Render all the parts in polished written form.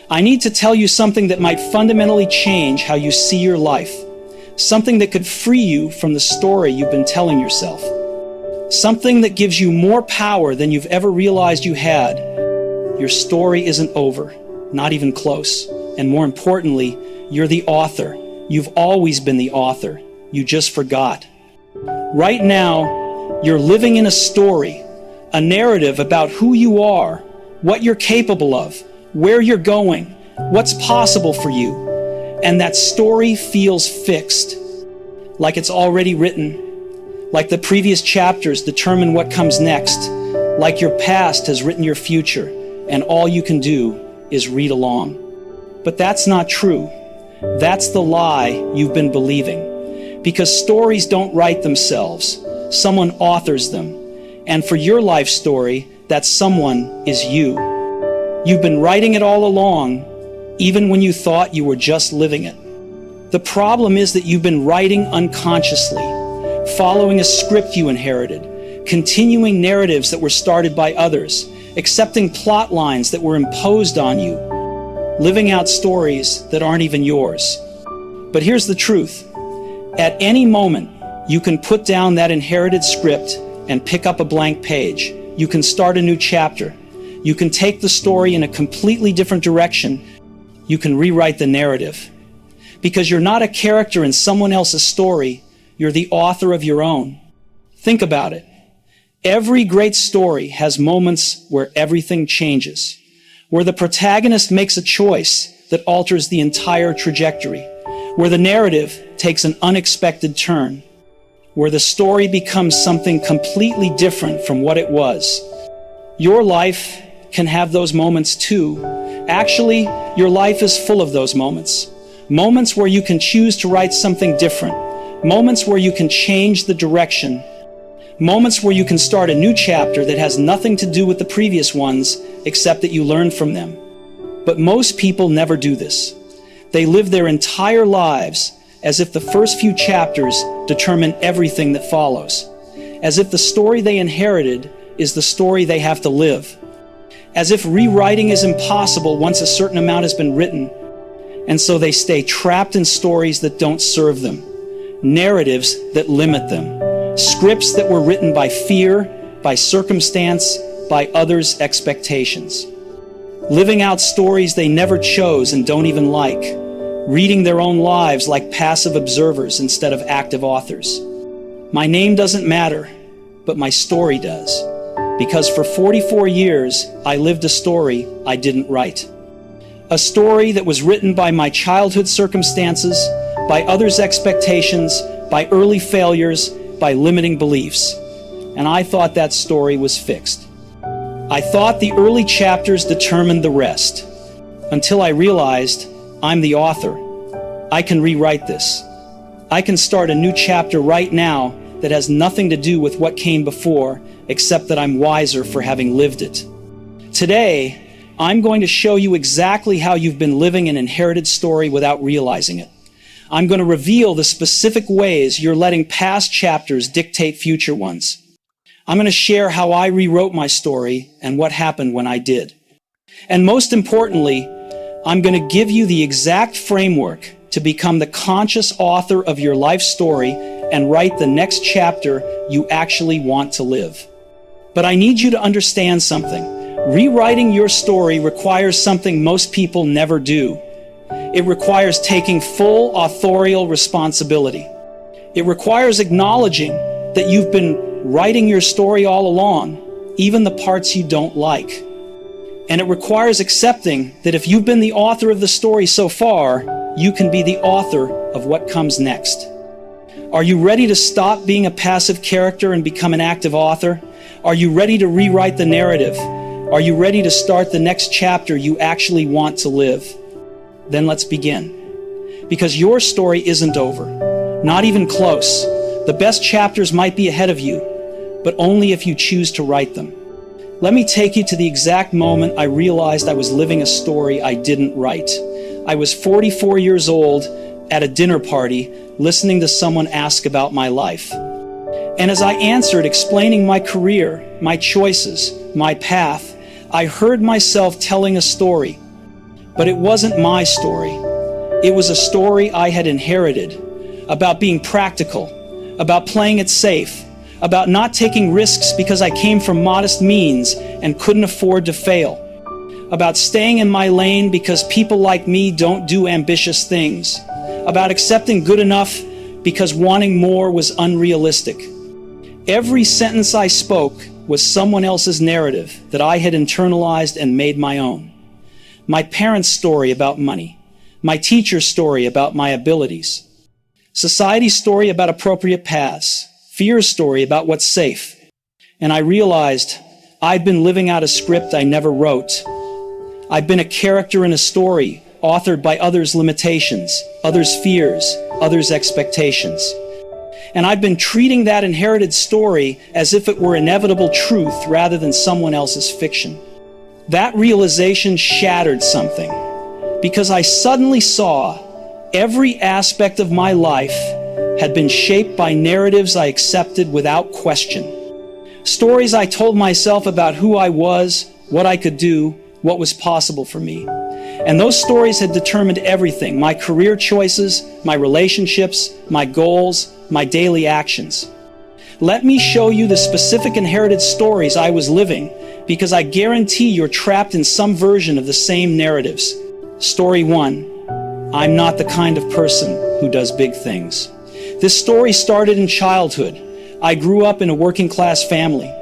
I need to tell you something that might fundamentally change how you see your life. Something that could free you from the story you've been telling yourself. Something that gives you more power than you've ever realized you had. Your story isn't over, not even close. And more importantly, you're the author. You've always been the author. You just forgot. Right now, you're living in a story, a narrative about who you are, what you're capable of, where you're going, what's possible for you. And that story feels fixed, like it's already written, like the previous chapters determine what comes next, like your past has written your future, and all you can do is read along. But that's not true. That's the lie you've been believing. Because stories don't write themselves. Someone authors them. And for your life story, that someone is you. You've been writing it all along, even when you thought you were just living it. The problem is that you've been writing unconsciously, following a script you inherited, continuing narratives that were started by others, accepting plot lines that were imposed on you, living out stories that aren't even yours. But here's the truth. At any moment, you can put down that inherited script and pick up a blank page. You can start a new chapter. You can take the story in a completely different direction. You can rewrite the narrative. Because you're not a character in someone else's story, you're the author of your own. Think about it. Every great story has moments where everything changes, where the protagonist makes a choice that alters the entire trajectory, where the narrative takes an unexpected turn, where the story becomes something completely different from what it was. Your life can have those moments too. Actually, your life is full of those moments. Moments where you can choose to write something different. Moments where you can change the direction. Moments where you can start a new chapter that has nothing to do with the previous ones, except that you learned from them. But most people never do this. They live their entire lives as if the first few chapters determine everything that follows. As if the story they inherited is the story they have to live. As if rewriting is impossible once a certain amount has been written. And so they stay trapped in stories that don't serve them, narratives that limit them, scripts that were written by fear, by circumstance, by others' expectations. Living out stories they never chose and don't even like, reading their own lives like passive observers instead of active authors. My name doesn't matter, but my story does. Because for 44 years, I lived a story I didn't write. A story that was written by my childhood circumstances, by others' expectations, by early failures, by limiting beliefs. And I thought that story was fixed. I thought the early chapters determined the rest, until I realized I'm the author. I can rewrite this. I can start a new chapter right now that has nothing to do with what came before, except that I'm wiser for having lived it. Today, I'm going to show you exactly how you've been living an inherited story without realizing it. I'm going to reveal the specific ways you're letting past chapters dictate future ones. I'm going to share how I rewrote my story and what happened when I did. And most importantly, I'm going to give you the exact framework to become the conscious author of your life story and write the next chapter you actually want to live. But I need you to understand something. Rewriting your story requires something most people never do. It requires taking full authorial responsibility. It requires acknowledging that you've been writing your story all along, even the parts you don't like. And it requires accepting that if you've been the author of the story so far, you can be the author of what comes next. Are you ready to stop being a passive character and become an active author? Are you ready to rewrite the narrative? Are you ready to start the next chapter you actually want to live? Then let's begin. Because your story isn't over, not even close. The best chapters might be ahead of you, but only if you choose to write them. Let me take you to the exact moment I realized I was living a story I didn't write. I was 44 years old at a dinner party, listening to someone ask about my life. And as I answered, explaining my career, my choices, my path, I heard myself telling a story. But it wasn't my story. It was a story I had inherited, about being practical, about playing it safe, about not taking risks because I came from modest means and couldn't afford to fail, about staying in my lane because people like me don't do ambitious things, about accepting good enough because wanting more was unrealistic. Every sentence I spoke was someone else's narrative that I had internalized and made my own. My parents' story about money, my teacher's story about my abilities, society's story about appropriate paths, fear's story about what's safe. And I realized I'd been living out a script I never wrote. I've been a character in a story authored by others' limitations, others' fears, others' expectations. And I've been treating that inherited story as if it were inevitable truth rather than someone else's fiction. That realization shattered something, because I suddenly saw every aspect of my life had been shaped by narratives I accepted without question. Stories I told myself about who I was, what I could do, what was possible for me. And those stories had determined everything: my career choices, my relationships, my goals, my daily actions. Let me show you the specific inherited stories I was living, because I guarantee you're trapped in some version of the same narratives. Story 1. I'm not the kind of person who does big things. This story started in childhood. I grew up in a working-class family.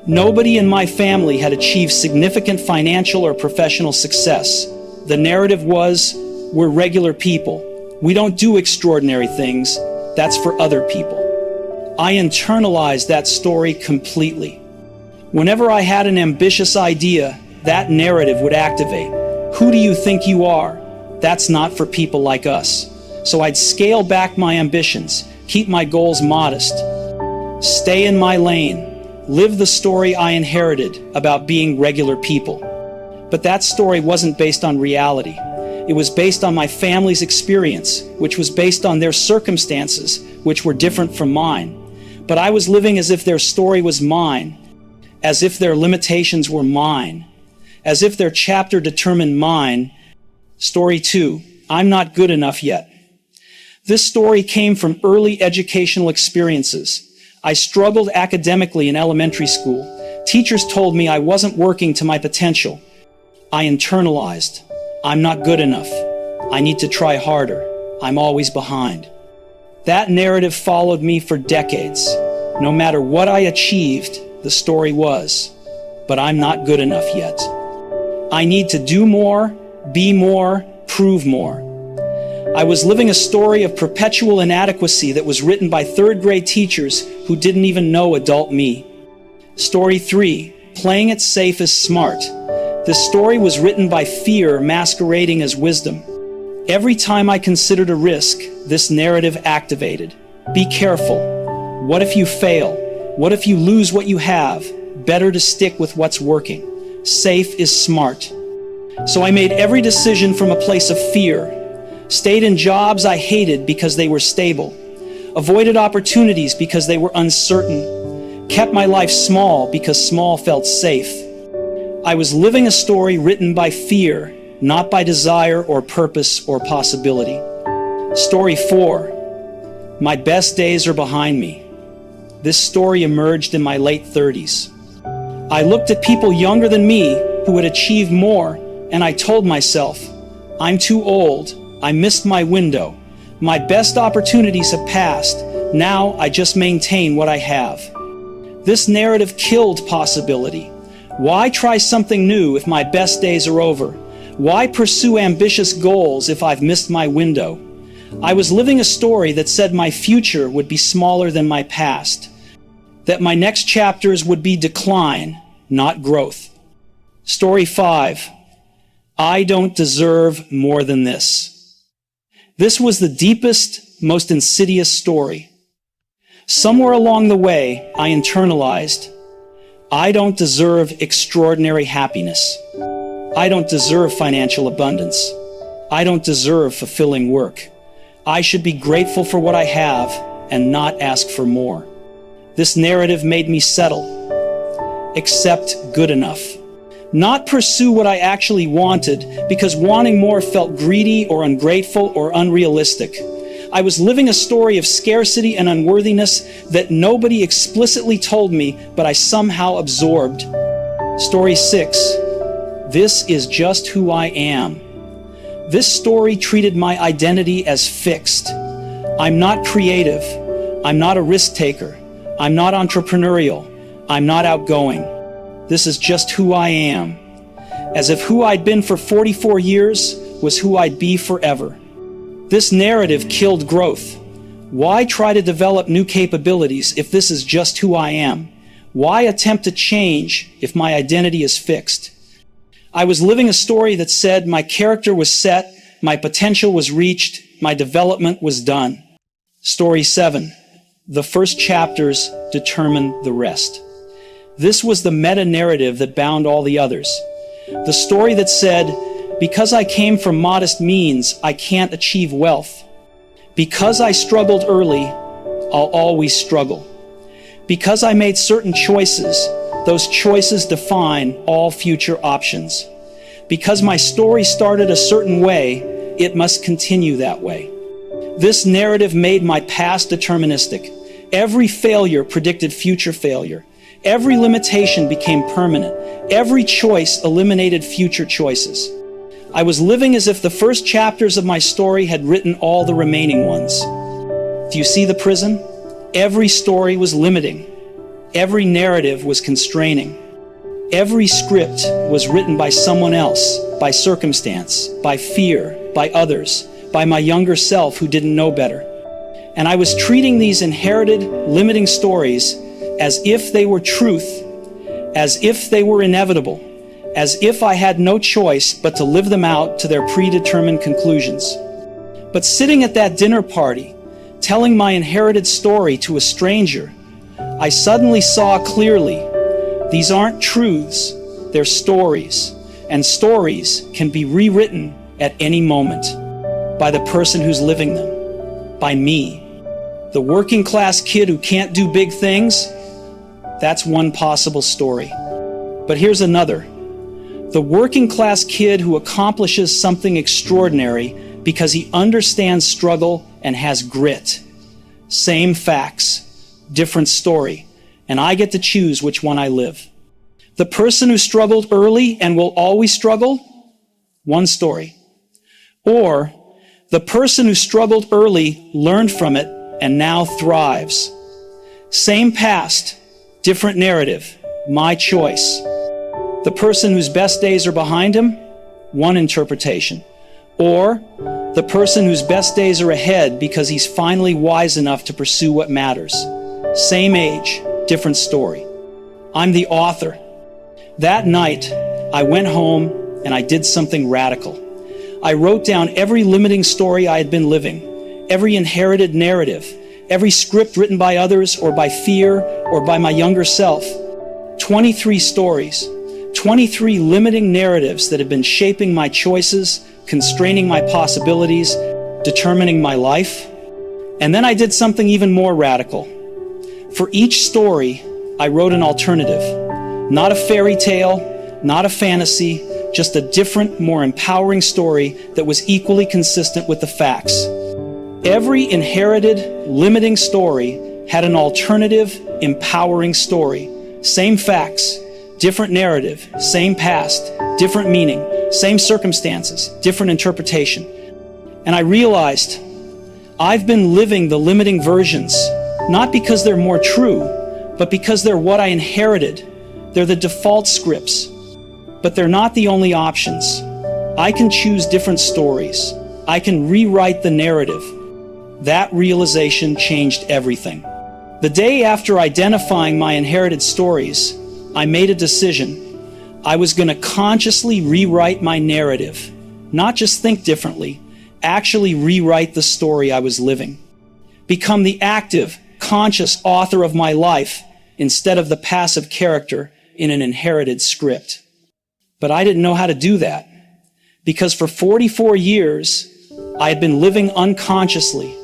Nobody in my family had achieved significant financial or professional success. The narrative was, we're regular people. We don't do extraordinary things. That's for other people. I internalized that story completely. Whenever I had an ambitious idea, that narrative would activate. Who do you think you are? That's not for people like us. So I'd scale back my ambitions, keep my goals modest, stay in my lane, live the story I inherited about being regular people. But that story wasn't based on reality. It was based on my family's experience, which was based on their circumstances, which were different from mine. But I was living as if their story was mine, as if their limitations were mine, as if their chapter determined mine. Story 2, I'm not good enough yet. This story came from early educational experiences. I struggled academically in elementary school. Teachers told me I wasn't working to my potential. I internalized. I'm not good enough. I need to try harder. I'm always behind. That narrative followed me for decades. No matter what I achieved, the story was, but I'm not good enough yet. I need to do more, be more, prove more. I was living a story of perpetual inadequacy that was written by third-grade teachers who didn't even know adult me. Story 3, playing it safe is smart. This story was written by fear masquerading as wisdom. Every time I considered a risk, this narrative activated. Be careful. What if you fail? What if you lose what you have? Better to stick with what's working. Safe is smart. So I made every decision from a place of fear. Stayed in jobs I hated because they were stable. Avoided opportunities because they were uncertain. Kept my life small because small felt safe. I was living a story written by fear, not by desire or purpose or possibility. Story 4. My best days are behind me. This story emerged in my late 30s. I looked at people younger than me who had achieved more, and I told myself, I'm too old. I missed my window. My best opportunities have passed. Now I just maintain what I have. This narrative killed possibility. Why try something new if my best days are over? Why pursue ambitious goals if I've missed my window? I was living a story that said my future would be smaller than my past, that my next chapters would be decline, not growth. Story 5. I don't deserve more than this. This was the deepest, most insidious story. Somewhere along the way, I internalized, I don't deserve extraordinary happiness. I don't deserve financial abundance. I don't deserve fulfilling work. I should be grateful for what I have and not ask for more. This narrative made me settle, accept good enough. Not pursue what I actually wanted because wanting more felt greedy or ungrateful or unrealistic. I was living a story of scarcity and unworthiness that nobody explicitly told me, but I somehow absorbed. Story 6. This is just who I am. This story treated my identity as fixed. I'm not creative. I'm not a risk taker. I'm not entrepreneurial. I'm not outgoing. This is just who I am. As if who I'd been for 44 years was who I'd be forever. This narrative killed growth. Why try to develop new capabilities if this is just who I am? Why attempt to change if my identity is fixed? I was living a story that said my character was set, my potential was reached, my development was done. Story 7. The first chapters determine the rest. This was the meta-narrative that bound all the others. The story that said, because I came from modest means, I can't achieve wealth. Because I struggled early, I'll always struggle. Because I made certain choices, those choices define all future options. Because my story started a certain way, it must continue that way. This narrative made my past deterministic. Every failure predicted future failure. Every limitation became permanent. Every choice eliminated future choices. I was living as if the first chapters of my story had written all the remaining ones. Do you see the prison? Every story was limiting. Every narrative was constraining. Every script was written by someone else, by circumstance, by fear, by others, by my younger self who didn't know better. And I was treating these inherited, limiting stories as if they were truth, as if they were inevitable, as if I had no choice but to live them out to their predetermined conclusions. But sitting at that dinner party, telling my inherited story to a stranger, I suddenly saw clearly, these aren't truths, they're stories, and stories can be rewritten at any moment by the person who's living them, by me. The working class kid who can't do big things, that's one possible story. But here's another. The working class kid who accomplishes something extraordinary because he understands struggle and has grit. Same facts, different story, and I get to choose which one I live. The person who struggled early and will always struggle, one story. Or the person who struggled early, learned from it, and now thrives. Same past, different narrative, my choice. The person whose best days are behind him, one interpretation. Or the person whose best days are ahead because he's finally wise enough to pursue what matters. Same age, different story. I'm the author. That night, I went home and I did something radical. I wrote down every limiting story I had been living, every inherited narrative, every script written by others or by fear or by my younger self. 23 stories, 23 limiting narratives that have been shaping my choices, constraining my possibilities, determining my life. And then I did something even more radical. For each story, I wrote an alternative. Not a fairy tale, not a fantasy, just a different, more empowering story that was equally consistent with the facts. Every inherited, limiting story had an alternative, empowering story. Same facts, different narrative, same past, different meaning, same circumstances, different interpretation. And I realized I've been living the limiting versions, not because they're more true, but because they're what I inherited. They're the default scripts, but they're not the only options. I can choose different stories. I can rewrite the narrative. That realization changed everything. The day after identifying my inherited stories, I made a decision. I was going to consciously rewrite my narrative, not just think differently, actually rewrite the story I was living. Become the active, conscious author of my life instead of the passive character in an inherited script. But I didn't know how to do that because for 44 years, I had been living unconsciously,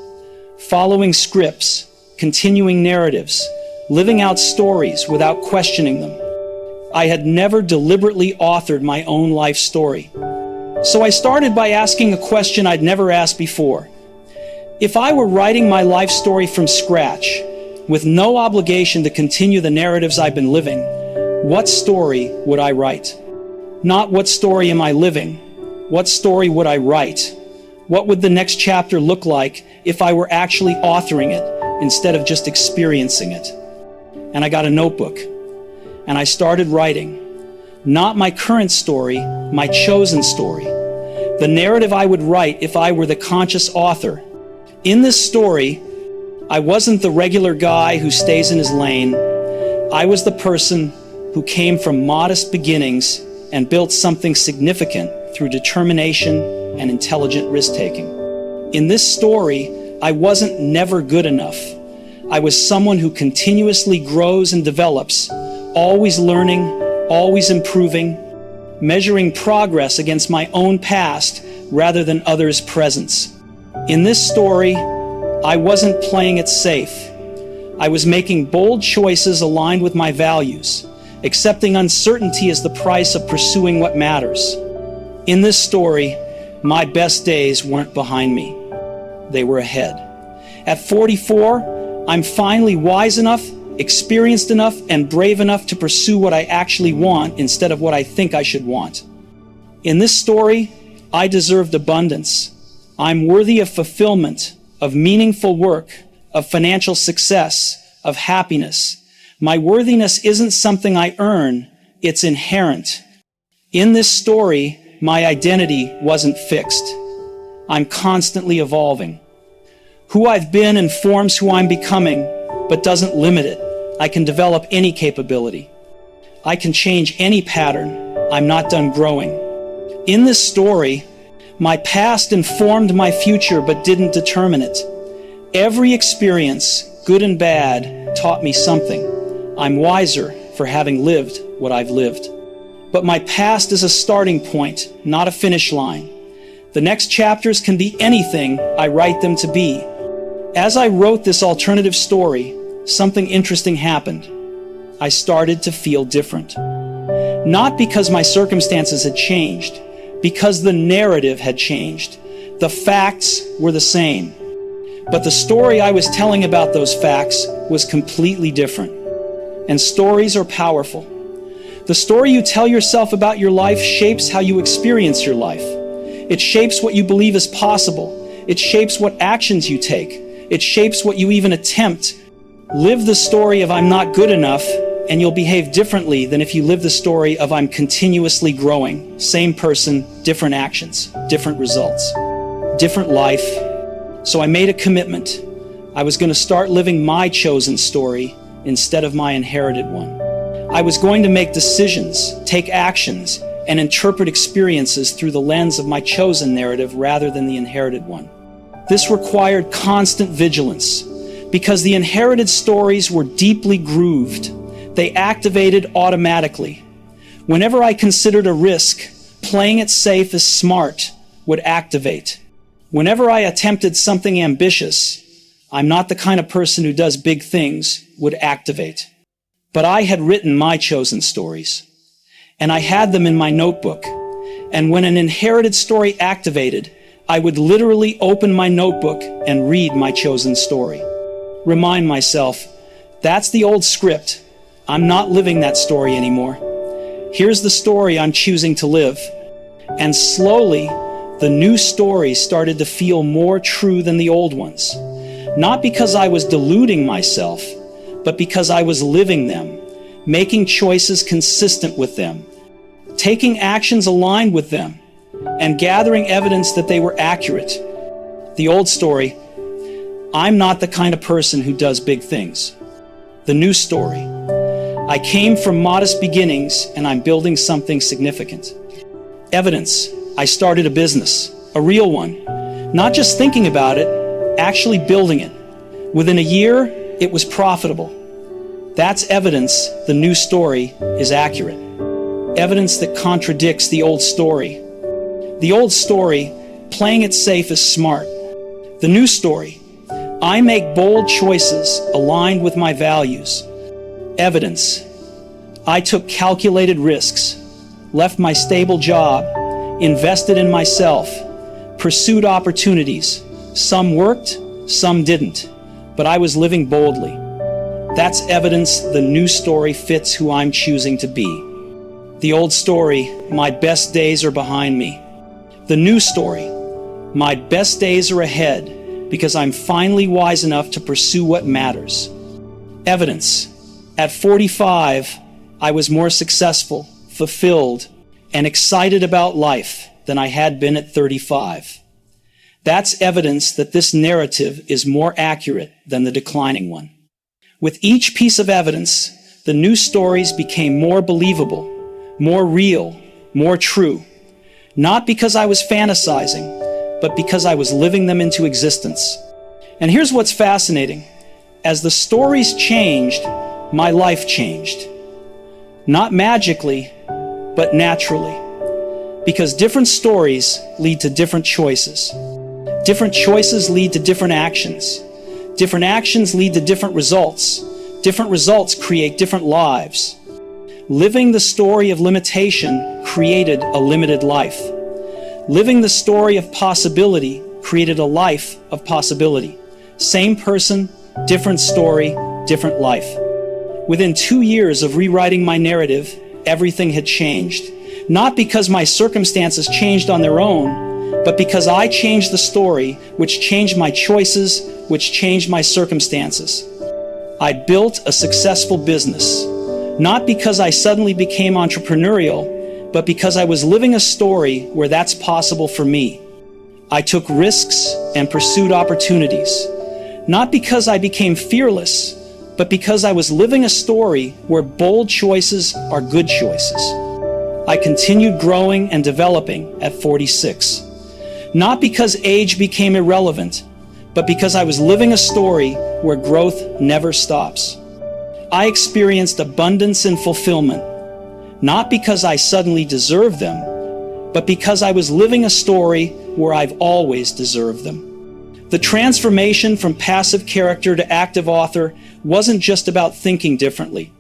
following scripts, continuing narratives, living out stories without questioning them. I had never deliberately authored my own life story. So I started by asking a question I'd never asked before. If I were writing my life story from scratch, with no obligation to continue the narratives I've been living, what story would I write? Not what story am I living? What story would I write? What would the next chapter look like if I were actually authoring it instead of just experiencing it? And I got a notebook, and I started writing. Not my current story, my chosen story. The narrative I would write if I were the conscious author. In this story, I wasn't the regular guy who stays in his lane. I was the person who came from modest beginnings and built something significant through determination and intelligent risk-taking. In this story, I wasn't never good enough. I was someone who continuously grows and develops, always learning, always improving, measuring progress against my own past rather than others' presence. In this story, I wasn't playing it safe. I was making bold choices aligned with my values, accepting uncertainty as the price of pursuing what matters. In this story, my best days weren't behind me. They were ahead. At 44, I'm finally wise enough, experienced enough, and brave enough to pursue what I actually want instead of what I think I should want. In this story, I deserved abundance. I'm worthy of fulfillment, of meaningful work, of financial success, of happiness. My worthiness isn't something I earn, it's inherent. In this story, my identity wasn't fixed. I'm constantly evolving. Who I've been informs who I'm becoming, but doesn't limit it. I can develop any capability. I can change any pattern. I'm not done growing. In this story, my past informed my future but didn't determine it. Every experience, good and bad, taught me something. I'm wiser for having lived what I've lived. But my past is a starting point, not a finish line. The next chapters can be anything I write them to be. As I wrote this alternative story, something interesting happened. I started to feel different. Not because my circumstances had changed, because the narrative had changed. The facts were the same. But the story I was telling about those facts was completely different. And stories are powerful. The story you tell yourself about your life shapes how you experience your life. It shapes what you believe is possible. It shapes what actions you take. It shapes what you even attempt. Live the story of I'm not good enough, and you'll behave differently than if you live the story of I'm continuously growing. Same person, different actions, different results, different life. So I made a commitment. I was going to start living my chosen story instead of my inherited one. I was going to make decisions, take actions, and interpret experiences through the lens of my chosen narrative rather than the inherited one. This required constant vigilance because the inherited stories were deeply grooved. They activated automatically. Whenever I considered a risk, playing it safe as smart would activate. Whenever I attempted something ambitious, I'm not the kind of person who does big things, would activate. But I had written my chosen stories, and I had them in my notebook. And when an inherited story activated, I would literally open my notebook and read my chosen story. Remind myself, that's the old script. I'm not living that story anymore. Here's the story I'm choosing to live. And slowly, the new stories started to feel more true than the old ones. Not because I was deluding myself, but because I was living them, making choices consistent with them, taking actions aligned with them, and gathering evidence that they were accurate. The old story, I'm not the kind of person who does big things. The new story, I came from modest beginnings and I'm building something significant. Evidence, I started a business, a real one. Not just thinking about it, actually building it. Within a year, it was profitable. That's evidence the new story is accurate. Evidence that contradicts the old story. The old story, playing it safe is smart. The new story, I make bold choices aligned with my values. Evidence, I took calculated risks, left my stable job, invested in myself, pursued opportunities. Some worked, some didn't, but I was living boldly. That's evidence the new story fits who I'm choosing to be. The old story, my best days are behind me. The new story, my best days are ahead because I'm finally wise enough to pursue what matters. Evidence. At 45, I was more successful, fulfilled, and excited about life than I had been at 35. That's evidence that this narrative is more accurate than the declining one. With each piece of evidence, the new stories became more believable, more real, more true. Not because I was fantasizing, but because I was living them into existence. And here's what's fascinating. As the stories changed, my life changed. Not magically, but naturally. Because different stories lead to different choices. Different choices lead to different actions. Different actions lead to different results. Different results create different lives. Living the story of limitation created a limited life. Living the story of possibility created a life of possibility. Same person, different story, different life. Within 2 years of rewriting my narrative, everything had changed. Not because my circumstances changed on their own, but because I changed the story, which changed my choices, which changed my circumstances. I built a successful business, not because I suddenly became entrepreneurial, but because I was living a story where that's possible for me. I took risks and pursued opportunities, not because I became fearless, but because I was living a story where bold choices are good choices. I continued growing and developing at 46, not because age became irrelevant, but because I was living a story where growth never stops. I experienced abundance and fulfillment, not because I suddenly deserved them, but because I was living a story where I've always deserved them. The transformation from passive character to active author wasn't just about thinking differently.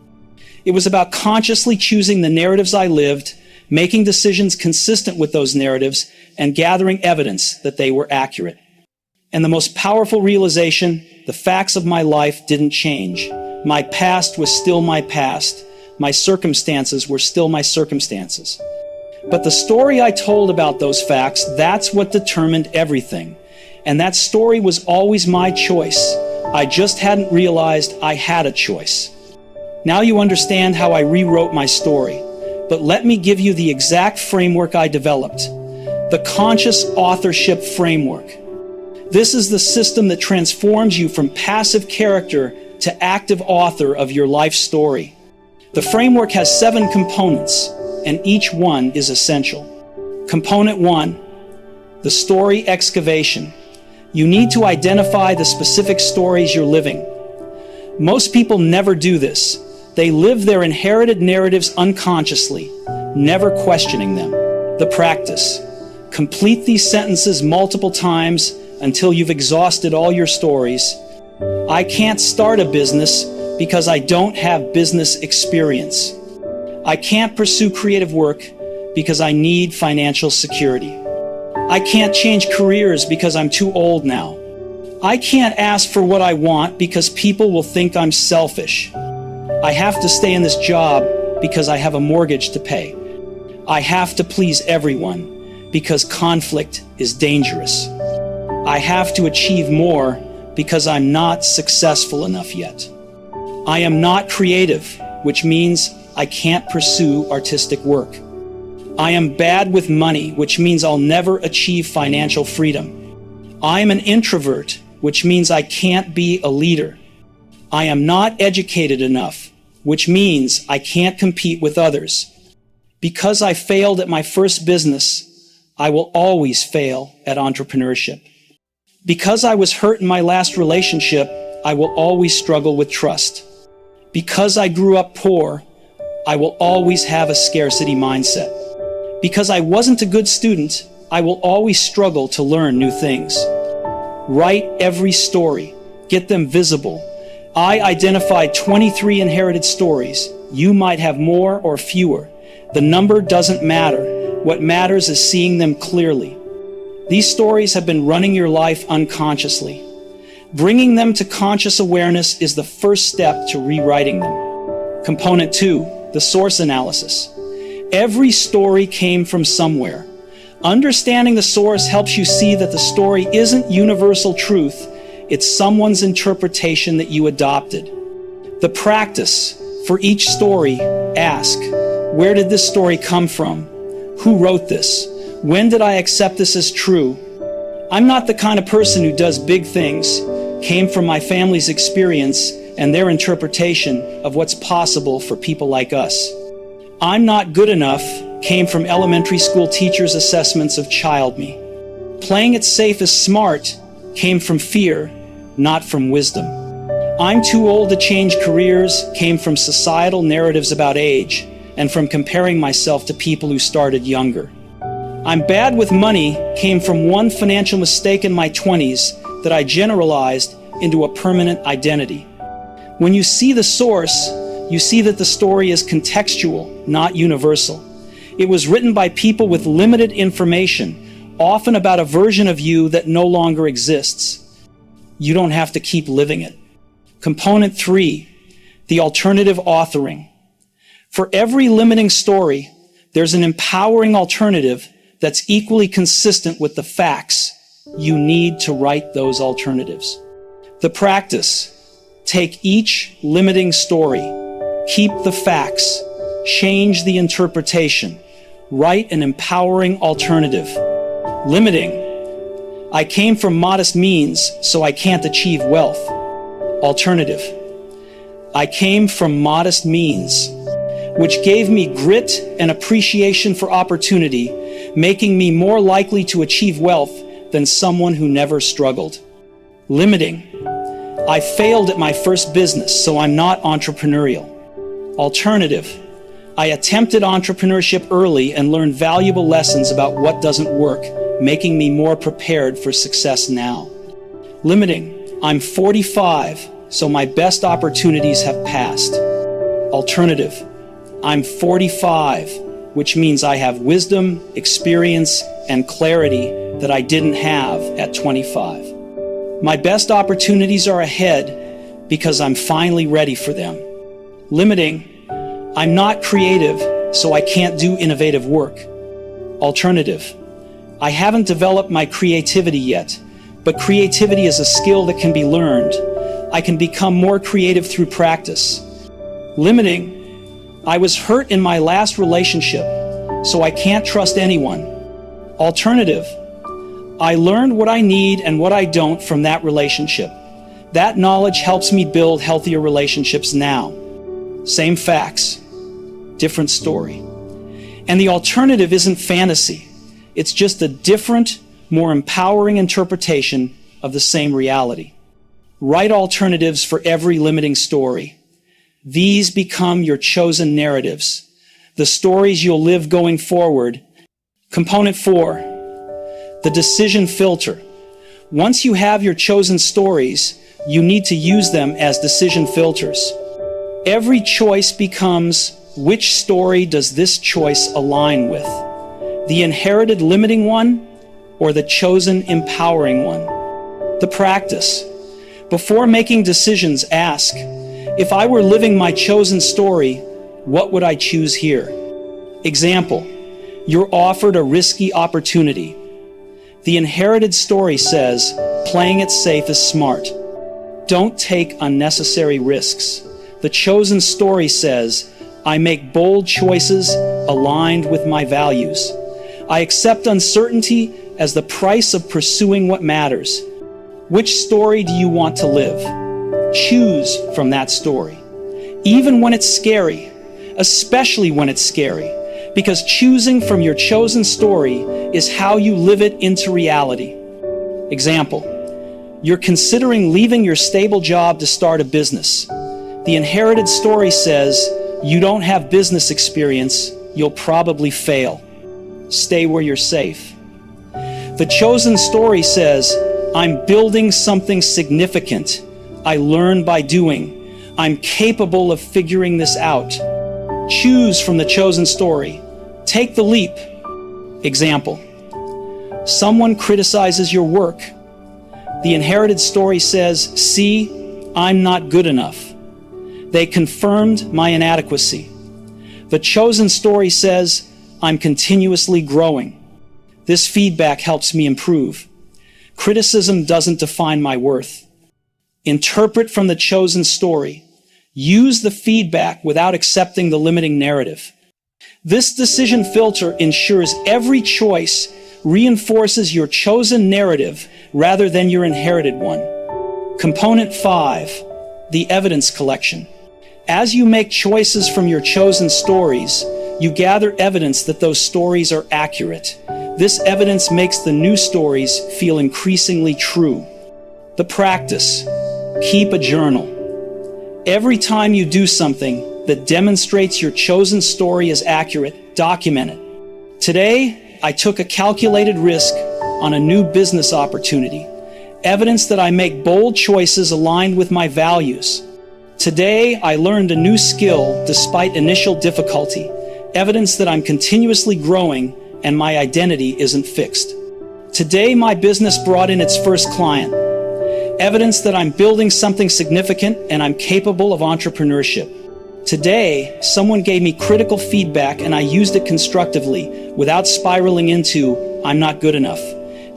It was about consciously choosing the narratives I lived, making decisions consistent with those narratives, and gathering evidence that they were accurate. And the most powerful realization, the facts of my life didn't change. My past was still my past. My circumstances were still my circumstances. But the story I told about those facts, that's what determined everything. And that story was always my choice. I just hadn't realized I had a choice. Now you understand how I rewrote my story. But let me give you the exact framework I developed. The conscious authorship framework. This is the system that transforms you from passive character to active author of your life story. The framework has 7 components, and each one is essential. Component 1, the story excavation. You need to identify the specific stories you're living. Most people never do this. They live their inherited narratives unconsciously, never questioning them. The practice. Complete these sentences multiple times until you've exhausted all your stories. I can't start a business because I don't have business experience. I can't pursue creative work because I need financial security. I can't change careers because I'm too old now. I can't ask for what I want because people will think I'm selfish. I have to stay in this job because I have a mortgage to pay. I have to please everyone because conflict is dangerous. I have to achieve more because I'm not successful enough yet. I am not creative, which means I can't pursue artistic work. I am bad with money, which means I'll never achieve financial freedom. I am an introvert, which means I can't be a leader. I am not educated enough, which means I can't compete with others. Because I failed at my first business, I will always fail at entrepreneurship. Because I was hurt in my last relationship, I will always struggle with trust. Because I grew up poor, I will always have a scarcity mindset. Because I wasn't a good student, I will always struggle to learn new things. Write every story. Get them visible. I identified 23 inherited stories. You might have more or fewer. The number doesn't matter. What matters is seeing them clearly. These stories have been running your life unconsciously. Bringing them to conscious awareness is the first step to rewriting them. Component 2, the source analysis. Every story came from somewhere. Understanding the source helps you see that the story isn't universal truth, it's someone's interpretation that you adopted. The practice: for each story, ask, where did this story come from? Who wrote this? When did I accept this as true? I'm not the kind of person who does big things. Came from my family's experience and their interpretation of what's possible for people like us. I'm not good enough came from elementary school teachers' assessments of child me. Playing it safe is smart came from fear, not from wisdom. I'm too old to change careers came from societal narratives about age and from comparing myself to people who started younger. I'm bad with money came from one financial mistake in my 20s that I generalized into a permanent identity. When you see the source, you see that the story is contextual, not universal. It was written by people with limited information, often about a version of you that no longer exists. You don't have to keep living it. Component 3, the alternative authoring. For every limiting story, there's an empowering alternative that's equally consistent with the facts. You need to write those alternatives. The practice: take each limiting story, keep the facts, change the interpretation, write an empowering alternative. Limiting: I came from modest means, so I can't achieve wealth. Alternative: I came from modest means, which gave me grit and appreciation for opportunity, making me more likely to achieve wealth than someone who never struggled. Limiting: I failed at my first business, so I'm not entrepreneurial. Alternative: I attempted entrepreneurship early and learned valuable lessons about what doesn't work, making me more prepared for success now. Limiting: I'm 45, so my best opportunities have passed. Alternative: I'm 45, which means I have wisdom, experience, and clarity that I didn't have at 25. My best opportunities are ahead because I'm finally ready for them. Limiting: I'm not creative, so I can't do innovative work. Alternative: I haven't developed my creativity yet, but creativity is a skill that can be learned. I can become more creative through practice. Limiting: I was hurt in my last relationship, so I can't trust anyone. Alternative: I learned what I need and what I don't from that relationship. That knowledge helps me build healthier relationships now. Same facts, different story. And the alternative isn't fantasy. It's just a different, more empowering interpretation of the same reality. Write alternatives for every limiting story. These become your chosen narratives, the stories you'll live going forward. Component 4, the decision filter. Once you have your chosen stories, you need to use them as decision filters. Every choice becomes, which story does this choice align with? The inherited limiting one or the chosen empowering one? The practice: before making decisions, ask, if I were living my chosen story, what would I choose here? Example: you're offered a risky opportunity. The inherited story says, playing it safe is smart. Don't take unnecessary risks. The chosen story says, I make bold choices aligned with my values. I accept uncertainty as the price of pursuing what matters. Which story do you want to live? Choose from that story. Even when it's scary, especially when it's scary, because choosing from your chosen story is how you live it into reality. Example: you're considering leaving your stable job to start a business. The inherited story says, you don't have business experience, you'll probably fail. Stay where you're safe. The chosen story says, I'm building something significant. I learn by doing. I'm capable of figuring this out. Choose from the chosen story. Take the leap. Example: someone criticizes your work. The inherited story says, "See, I'm not good enough. They confirmed my inadequacy." The chosen story says, "I'm continuously growing. This feedback helps me improve. Criticism doesn't define my worth." Interpret from the chosen story. Use the feedback without accepting the limiting narrative. This decision filter ensures every choice reinforces your chosen narrative rather than your inherited one. Component 5, the evidence collection. As you make choices from your chosen stories, you gather evidence that those stories are accurate. This evidence makes the new stories feel increasingly true. The practice: keep a journal. Every time you do something that demonstrates your chosen story is accurate, document it. Today, I took a calculated risk on a new business opportunity, evidence that I make bold choices aligned with my values. Today, I learned a new skill despite initial difficulty, evidence that I'm continuously growing and my identity isn't fixed. Today, my business brought in its first client, evidence that I'm building something significant and I'm capable of entrepreneurship. Today, someone gave me critical feedback and I used it constructively without spiraling into, "I'm not good enough."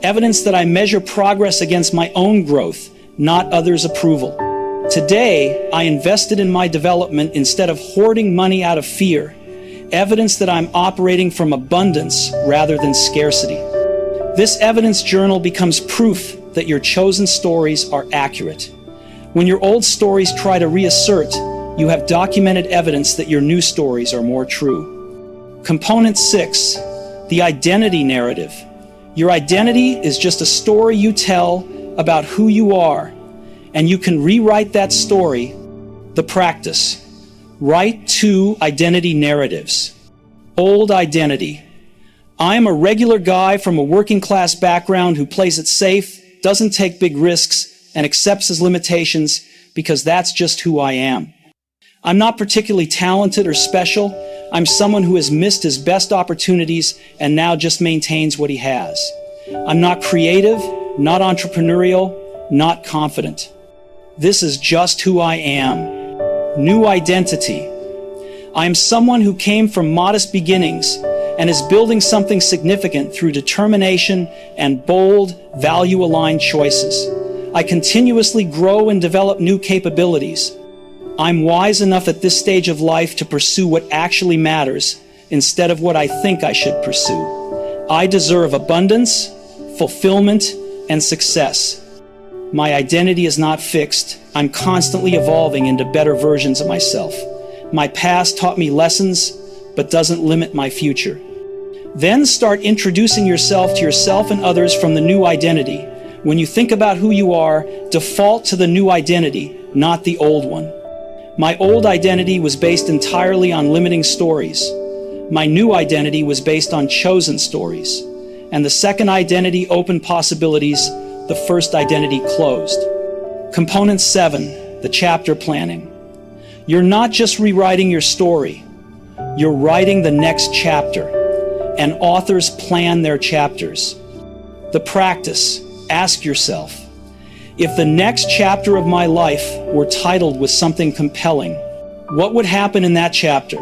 Evidence that I measure progress against my own growth, not others' approval. Today, I invested in my development instead of hoarding money out of fear. Evidence that I'm operating from abundance rather than scarcity. This evidence journal becomes proof that your chosen stories are accurate. When your old stories try to reassert, you have documented evidence that your new stories are more true. Component 6, the identity narrative. Your identity is just a story you tell about who you are, and you can rewrite that story. The practice: write 2 identity narratives. Old identity: I am a regular guy from a working class background who plays it safe, doesn't take big risks, and accepts his limitations because that's just who I am. I'm not particularly talented or special. I'm someone who has missed his best opportunities and now just maintains what he has. I'm not creative, not entrepreneurial, not confident. This is just who I am. New identity: I am someone who came from modest beginnings and is building something significant through determination and bold, value-aligned choices. I continuously grow and develop new capabilities. I'm wise enough at this stage of life to pursue what actually matters instead of what I think I should pursue. I deserve abundance, fulfillment, and success. My identity is not fixed. I'm constantly evolving into better versions of myself. My past taught me lessons, but doesn't limit my future. Then start introducing yourself to yourself and others from the new identity. When you think about who you are, default to the new identity, not the old one. My old identity was based entirely on limiting stories. My new identity was based on chosen stories. And the second identity opened possibilities, the first identity closed. Component 7, the chapter planning. You're not just rewriting your story, you're writing the next chapter, and authors plan their chapters. The practice: ask yourself, if the next chapter of my life were titled with something compelling, what would happen in that chapter?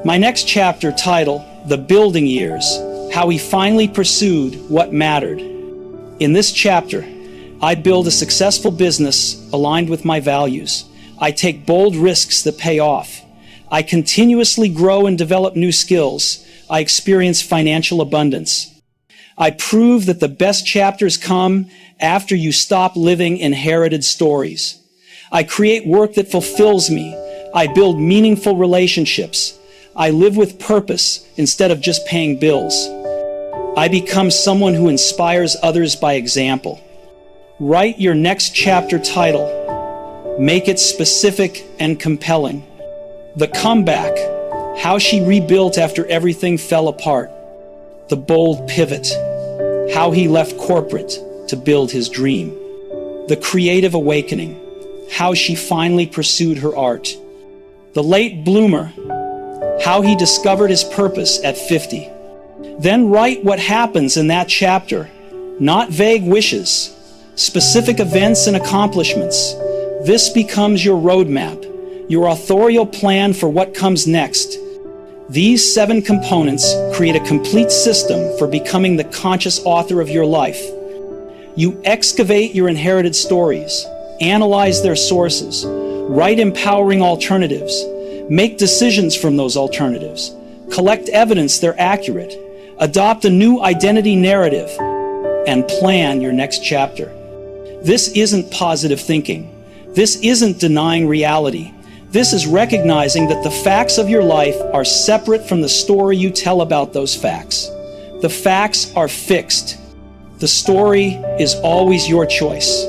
My next chapter title: The Building Years, How He Finally Pursued What Mattered. In this chapter, I build a successful business aligned with my values. I take bold risks that pay off. I continuously grow and develop new skills. I experience financial abundance. I prove that the best chapters come after you stop living inherited stories. I create work that fulfills me. I build meaningful relationships. I live with purpose instead of just paying bills. I become someone who inspires others by example. Write your next chapter title. Make it specific and compelling. The Comeback: How She Rebuilt After Everything Fell Apart. The Bold Pivot: How He Left corporate to build his dream. The Creative Awakening: How She Finally Pursued Her art. The Late Bloomer: how he discovered his purpose at 50. Then write what happens in that chapter, not vague wishes, specific events and accomplishments. This becomes your roadmap, your authorial plan for what comes next. These 7 components create a complete system for becoming the conscious author of your life. You excavate your inherited stories, analyze their sources, write empowering alternatives, make decisions from those alternatives, collect evidence they're accurate, adopt a new identity narrative, and plan your next chapter. This isn't positive thinking. This isn't denying reality. This is recognizing that the facts of your life are separate from the story you tell about those facts. The facts are fixed. The story is always your choice,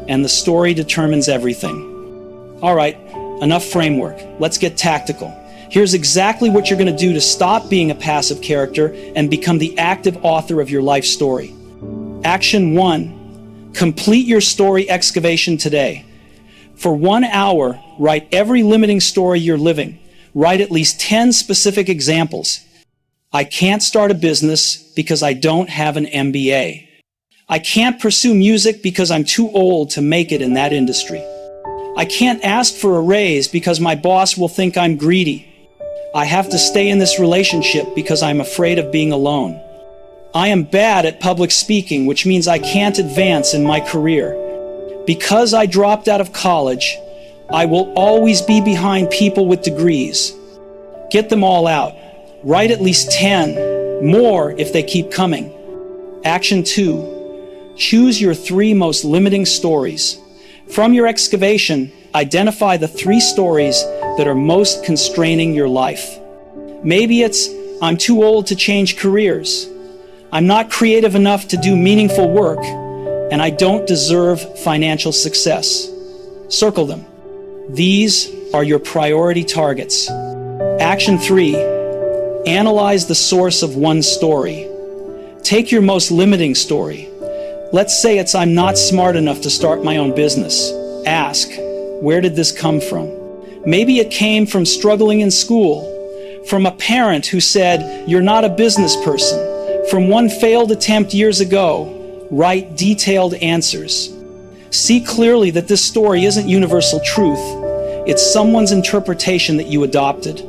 and the story determines everything. All right, enough framework. Let's get tactical. Here's exactly what you're going to do to stop being a passive character and become the active author of your life story. Action 1. Complete your story excavation today. For 1 hour, write every limiting story you're living. Write at least 10 specific examples. I can't start a business because I don't have an MBA. I can't pursue music because I'm too old to make it in that industry. I can't ask for a raise because my boss will think I'm greedy. I have to stay in this relationship because I'm afraid of being alone. I am bad at public speaking, which means I can't advance in my career. Because I dropped out of college, I will always be behind people with degrees. Get them all out. Write at least 10, more if they keep coming. Action 2. Choose your 3 most limiting stories. From your excavation, identify the 3 stories that are most constraining your life. Maybe it's, I'm too old to change careers. I'm not creative enough to do meaningful work, and I don't deserve financial success. Circle them. These are your priority targets. Action 3. Analyze the source of one story. Take your most limiting story. Let's say it's I'm not smart enough to start my own business. Ask, where did this come from? Maybe it came from struggling in school, from a parent who said, you're not a business person, from one failed attempt years ago. Write detailed answers. See clearly that this story isn't universal truth. It's someone's interpretation that you adopted.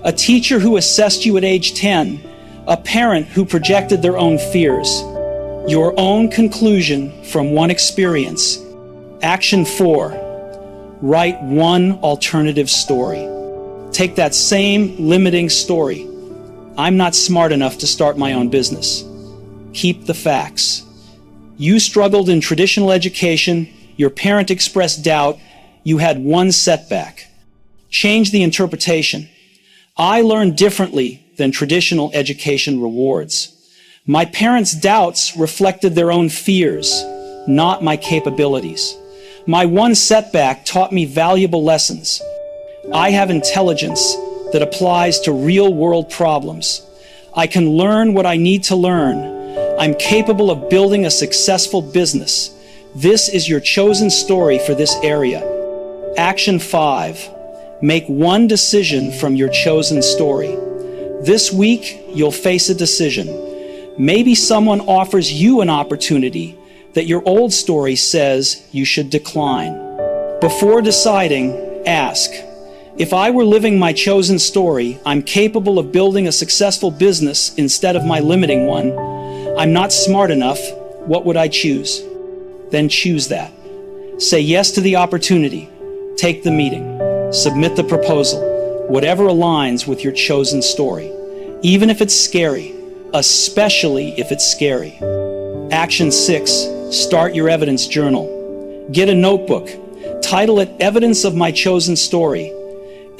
A teacher who assessed you at age 10, a parent who projected their own fears. Your own conclusion from one experience. Action 4. Write one alternative story. Take that same limiting story. I'm not smart enough to start my own business. Keep the facts. You struggled in traditional education, your parent expressed doubt, you had one setback. Change the interpretation. I learned differently than traditional education rewards. My parents' doubts reflected their own fears, not my capabilities. My one setback taught me valuable lessons. I have intelligence that applies to real-world problems. I can learn what I need to learn. I'm capable of building a successful business. This is your chosen story for this area. Action 5. Make one decision from your chosen story. This week, you'll face a decision. Maybe someone offers you an opportunity that your old story says you should decline. Before deciding, ask, if I were living my chosen story, I'm capable of building a successful business instead of my limiting one. I'm not smart enough. What would I choose? Then choose that. Say yes to the opportunity. Take the meeting. Submit the proposal. Whatever aligns with your chosen story. Even if it's scary. Especially if it's scary. Action 6. Start your evidence journal. Get a notebook. Title it Evidence of My Chosen Story.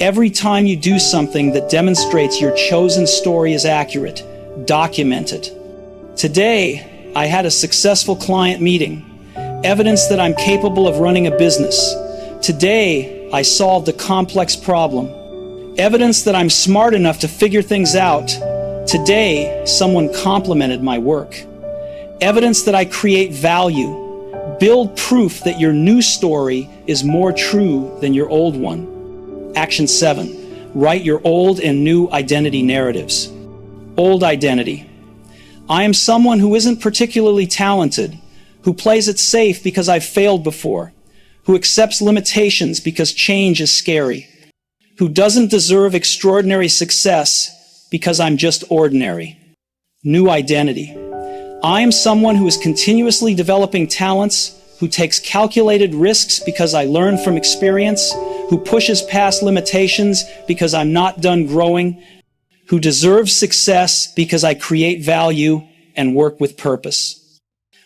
Every time you do something that demonstrates your chosen story is accurate, document it. Today, I had a successful client meeting. Evidence that I'm capable of running a business. Today, I solved a complex problem. Evidence that I'm smart enough to figure things out. Today, someone complimented my work. Evidence that I create value. Build proof that your new story is more true than your old one. Action 7. Write your old and new identity narratives. Old identity. I am someone who isn't particularly talented, who plays it safe because I've failed before, who accepts limitations because change is scary, who doesn't deserve extraordinary success because I'm just ordinary. New identity. I am someone who is continuously developing talents, who takes calculated risks because I learn from experience, who pushes past limitations because I'm not done growing, who deserves success because I create value and work with purpose.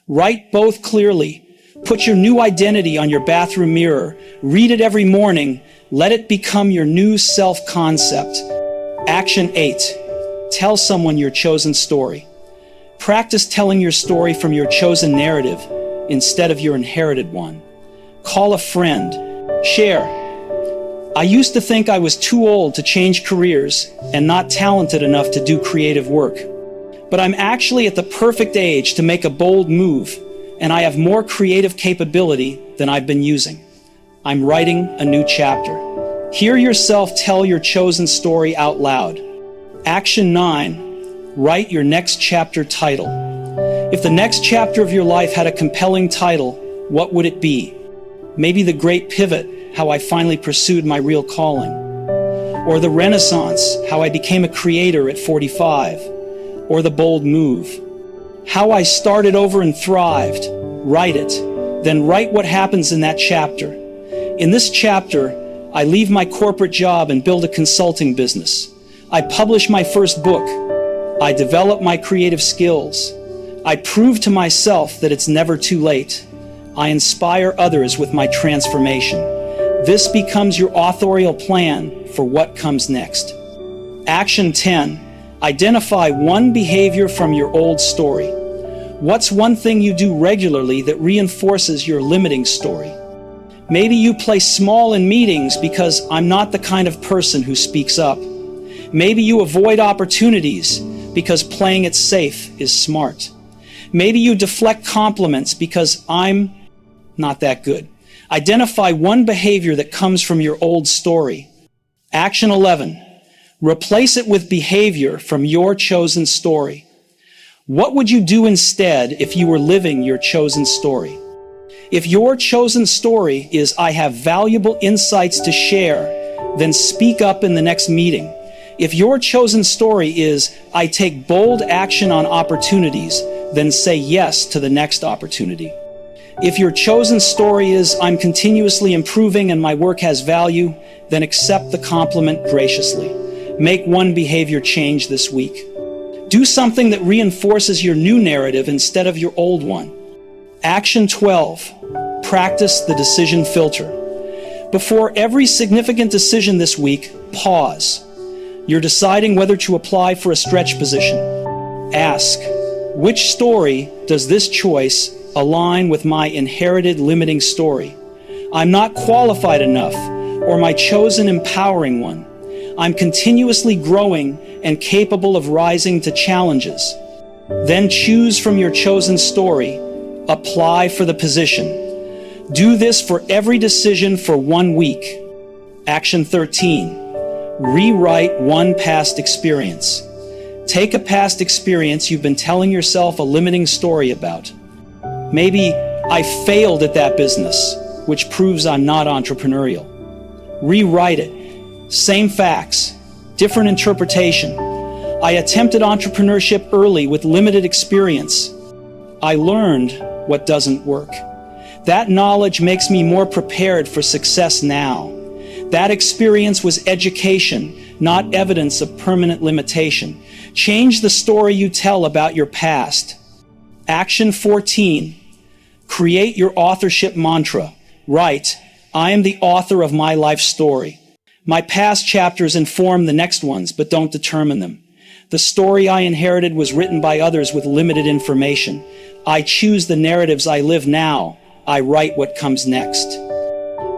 Write both clearly. Put your new identity on your bathroom mirror. Read it every morning. Let it become your new self-concept. Action 8. Tell someone your chosen story. Practice telling your story from your chosen narrative instead of your inherited one. Call a friend. Share. I used to think I was too old to change careers and not talented enough to do creative work. But I'm actually at the perfect age to make a bold move, and I have more creative capability than I've been using. I'm writing a new chapter. Hear yourself tell your chosen story out loud. Action 9. Write your next chapter title. If the next chapter of your life had a compelling title, what would it be? Maybe The Great Pivot, how I finally pursued my real calling. Or The Renaissance, how I became a creator at 45. Or The Bold Move, how I started over and thrived. Write it. Then write what happens in that chapter. In this chapter, I leave my corporate job and build a consulting business. I publish my first book. I develop my creative skills. I prove to myself that it's never too late. I inspire others with my transformation. This becomes your authorial plan for what comes next. Action 10. Identify one behavior from your old story. What's one thing you do regularly that reinforces your limiting story? Maybe you play small in meetings because I'm not the kind of person who speaks up. Maybe you avoid opportunities because playing it safe is smart. Maybe you deflect compliments because I'm not that good. Identify one behavior that comes from your old story. Action 11. Replace it with behavior from your chosen story. What would you do instead if you were living your chosen story? If your chosen story is, I have valuable insights to share, then speak up in the next meeting. If your chosen story is, I take bold action on opportunities, then say yes to the next opportunity. If your chosen story is, I'm continuously improving and my work has value, then accept the compliment graciously. Make one behavior change this week. Do something that reinforces your new narrative instead of your old one. Action 12. Practice the decision filter. Before every significant decision this week, pause. You're deciding whether to apply for a stretch position. Ask, which story does this choice align with my inherited limiting story? I'm not qualified enough, or my chosen empowering one. I'm continuously growing and capable of rising to challenges. Then choose from your chosen story. Apply for the position. Do this for every decision for 1 week. Action 13. Rewrite one past experience. Take a past experience you've been telling yourself a limiting story about. Maybe, I failed at that business, which proves I'm not entrepreneurial. Rewrite it. Same facts, different interpretation. I attempted entrepreneurship early with limited experience. I learned what doesn't work. That knowledge makes me more prepared for success now. That experience was education, not evidence of permanent limitation. Change the story you tell about your past. Action 14. Create your authorship mantra. Write, I am the author of my life story. My past chapters inform the next ones, but don't determine them. The story I inherited was written by others with limited information. I choose the narratives I live now. I write what comes next.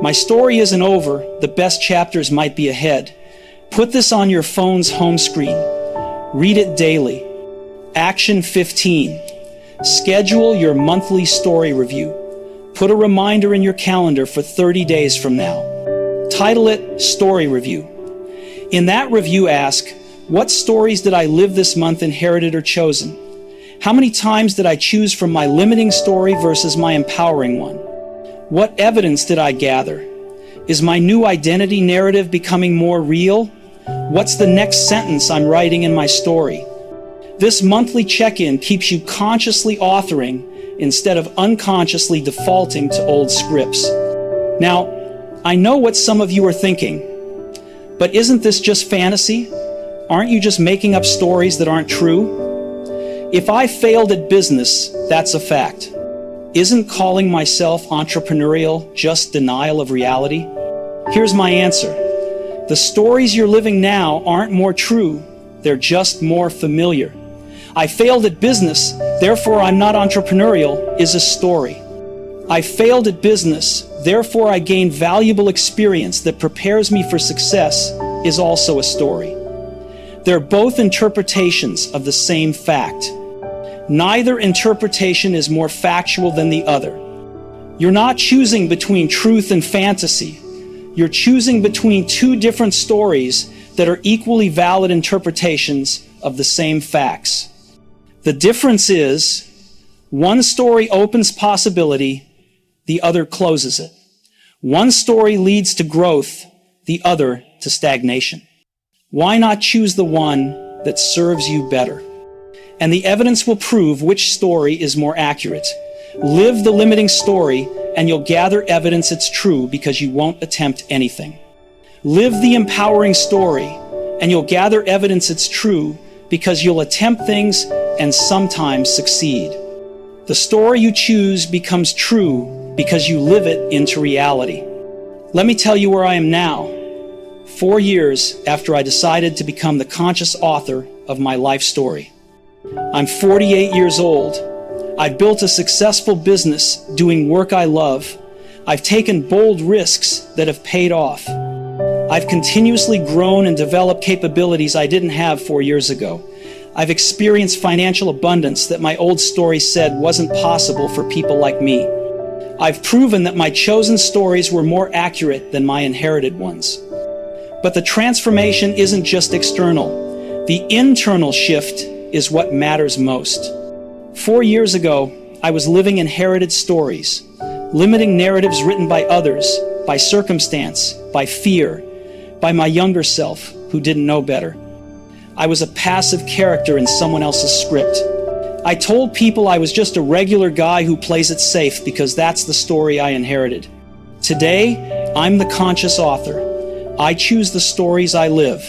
My story isn't over. The best chapters might be ahead. Put this on your phone's home screen. Read it daily. Action 15. Schedule your monthly story review. Put a reminder in your calendar for 30 days from now. Title it Story Review. In that review, ask, what stories did I live this month inherited or chosen? How many times did I choose from my limiting story versus my empowering one? What evidence did I gather? Is my new identity narrative becoming more real? What's the next sentence I'm writing in my story? This monthly check-in keeps you consciously authoring instead of unconsciously defaulting to old scripts. Now, I know what some of you are thinking, but isn't this just fantasy? Aren't you just making up stories that aren't true? If I failed at business, that's a fact. Isn't calling myself entrepreneurial just denial of reality? Here's my answer. The stories you're living now aren't more true, they're just more familiar. I failed at business, therefore I'm not entrepreneurial, is a story. I failed at business, therefore I gained valuable experience that prepares me for success, is also a story. They're both interpretations of the same fact. Neither interpretation is more factual than the other. You're not choosing between truth and fantasy. You're choosing between two different stories that are equally valid interpretations of the same facts. The difference is, one story opens possibility, the other closes it. One story leads to growth, the other to stagnation. Why not choose the one that serves you better? And the evidence will prove which story is more accurate. Live the limiting story, and you'll gather evidence it's true because you won't attempt anything. Live the empowering story, and you'll gather evidence it's true because you'll attempt things and sometimes succeed. The story you choose becomes true because you live it into reality. Let me tell you where I am now, 4 years after I decided to become the conscious author of my life story. I'm 48 years old. I've built a successful business doing work I love. I've taken bold risks that have paid off. I've continuously grown and developed capabilities I didn't have 4 years ago. I've experienced financial abundance that my old story said wasn't possible for people like me. I've proven that my chosen stories were more accurate than my inherited ones. But the transformation isn't just external. The internal shift is what matters most. 4 years ago, I was living inherited stories, limiting narratives written by others, by circumstance, by fear, by my younger self who didn't know better. I was a passive character in someone else's script. I told people I was just a regular guy who plays it safe because that's the story I inherited. Today, I'm the conscious author. I choose the stories I live.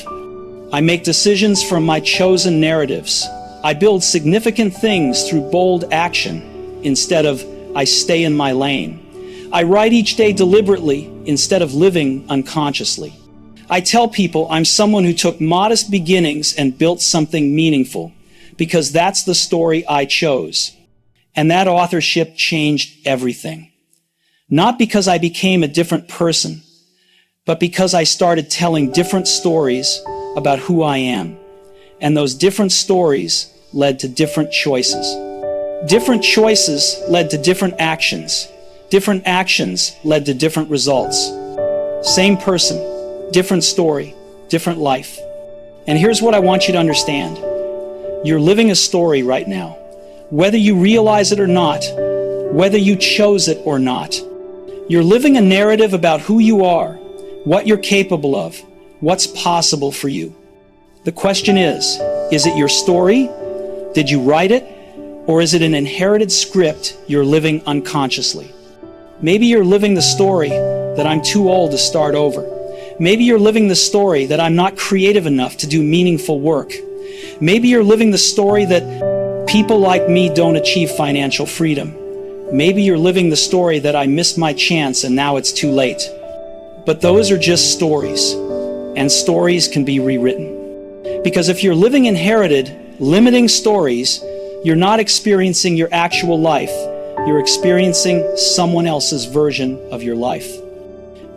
I make decisions from my chosen narratives. I build significant things through bold action instead of I stay in my lane. I write each day deliberately instead of living unconsciously. I tell people I'm someone who took modest beginnings and built something meaningful because that's the story I chose. And that authorship changed everything. Not because I became a different person, but because I started telling different stories about who I am. And those different stories led to different choices. Different choices led to different actions. Different actions led to different results. Same person, different story, different life. And here's what I want you to understand. You're living a story right now. Whether you realize it or not, whether you chose it or not, you're living a narrative about who you are, what you're capable of, what's possible for you. The question is it your story? Did you write it? Or is it an inherited script you're living unconsciously? Maybe you're living the story that I'm too old to start over. Maybe you're living the story that I'm not creative enough to do meaningful work. Maybe you're living the story that people like me don't achieve financial freedom. Maybe you're living the story that I missed my chance and now it's too late. But those are just stories, and stories can be rewritten. Because if you're living inherited, limiting stories, you're not experiencing your actual life. You're experiencing someone else's version of your life.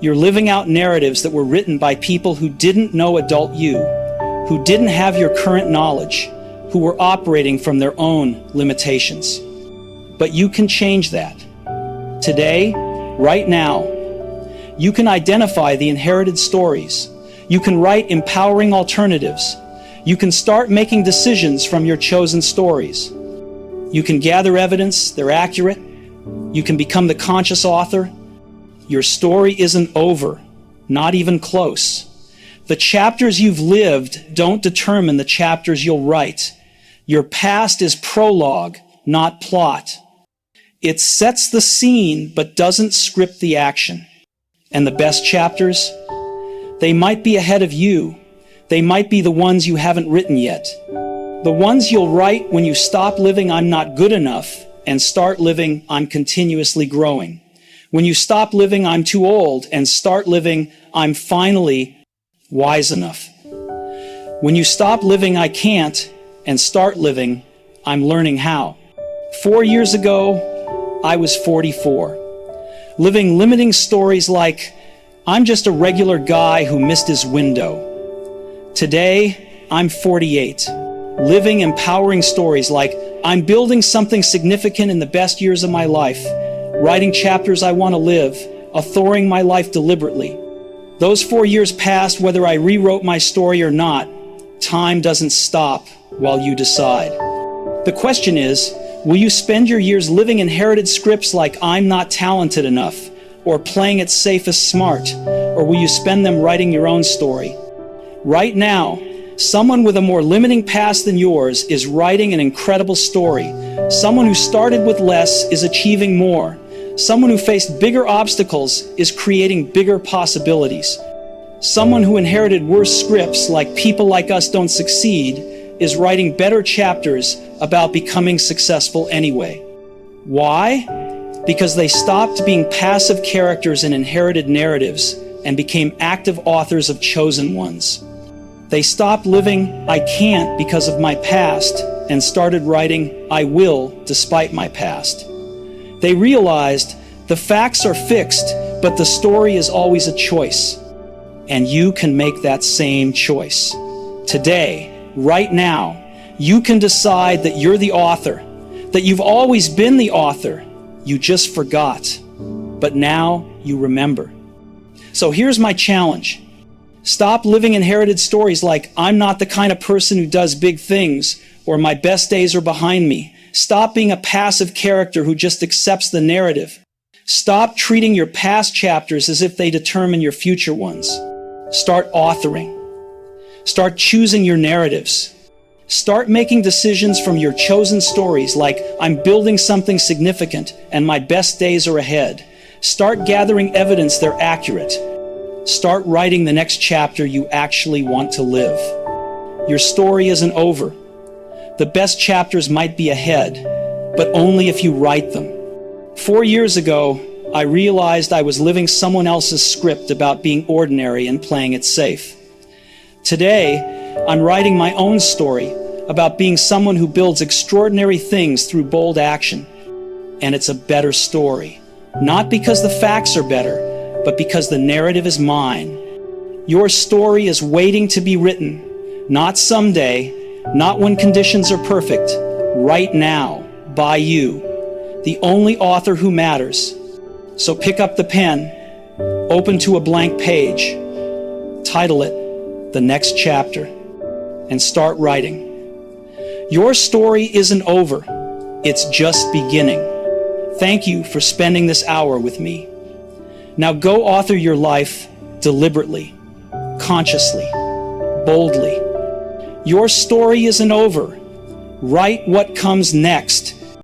You're living out narratives that were written by people who didn't know adult you, who didn't have your current knowledge, who were operating from their own limitations. But you can change that. Today, right now, you can identify the inherited stories. You can write empowering alternatives. You can start making decisions from your chosen stories. You can gather evidence, they're accurate. You can become the conscious author. Your story isn't over, not even close. The chapters you've lived don't determine the chapters you'll write. Your past is prologue, not plot. It sets the scene, but doesn't script the action. And the best chapters? They might be ahead of you. They might be the ones you haven't written yet. The ones you'll write when you stop living "I'm not good enough" and start living "I'm continuously growing." When you stop living "I'm too old" and start living "I'm finally wise enough." When you stop living "I can't" and start living "I'm learning how." 4 years ago, I was 44, living limiting stories like "I'm just a regular guy who missed his window." Today, I'm 48, living empowering stories like "I'm building something significant in the best years of my life," writing chapters I want to live, authoring my life deliberately. Those 4 years passed whether I rewrote my story or not. Time doesn't stop while you decide. The question is, will you spend your years living inherited scripts like "I'm not talented enough," or playing it safe as smart, or will you spend them writing your own story? Right now, someone with a more limiting past than yours is writing an incredible story. Someone who started with less is achieving more. Someone who faced bigger obstacles is creating bigger possibilities. Someone who inherited worse scripts like "people like us don't succeed" is writing better chapters about becoming successful anyway. Why? Because they stopped being passive characters in inherited narratives and became active authors of chosen ones. They stopped living "I can't" because of my past and started writing "I will" despite my past. They realized the facts are fixed, but the story is always a choice. And you can make that same choice. Today, right now, you can decide that you're the author, that you've always been the author. You just forgot, but now you remember. So here's my challenge. Stop living inherited stories like "I'm not the kind of person who does big things," or "my best days are behind me." Stop being a passive character who just accepts the narrative. Stop treating your past chapters as if they determine your future ones. Start authoring. Start choosing your narratives. Start making decisions from your chosen stories like "I'm building something significant and my best days are ahead." Start gathering evidence they're accurate. Start writing the next chapter you actually want to live. Your story isn't over. The best chapters might be ahead, but only if you write them. 4 years ago, I realized I was living someone else's script about being ordinary and playing it safe. Today, I'm writing my own story about being someone who builds extraordinary things through bold action. And it's a better story. Not because the facts are better, but because the narrative is mine. Your story is waiting to be written, not someday, not when conditions are perfect, right now, by you, the only author who matters. So pick up the pen, open to a blank page, title it "The Next Chapter," and start writing. Your story isn't over, it's just beginning. Thank you for spending this hour with me. Now go author your life deliberately, consciously, boldly. Your story isn't over. Write what comes next.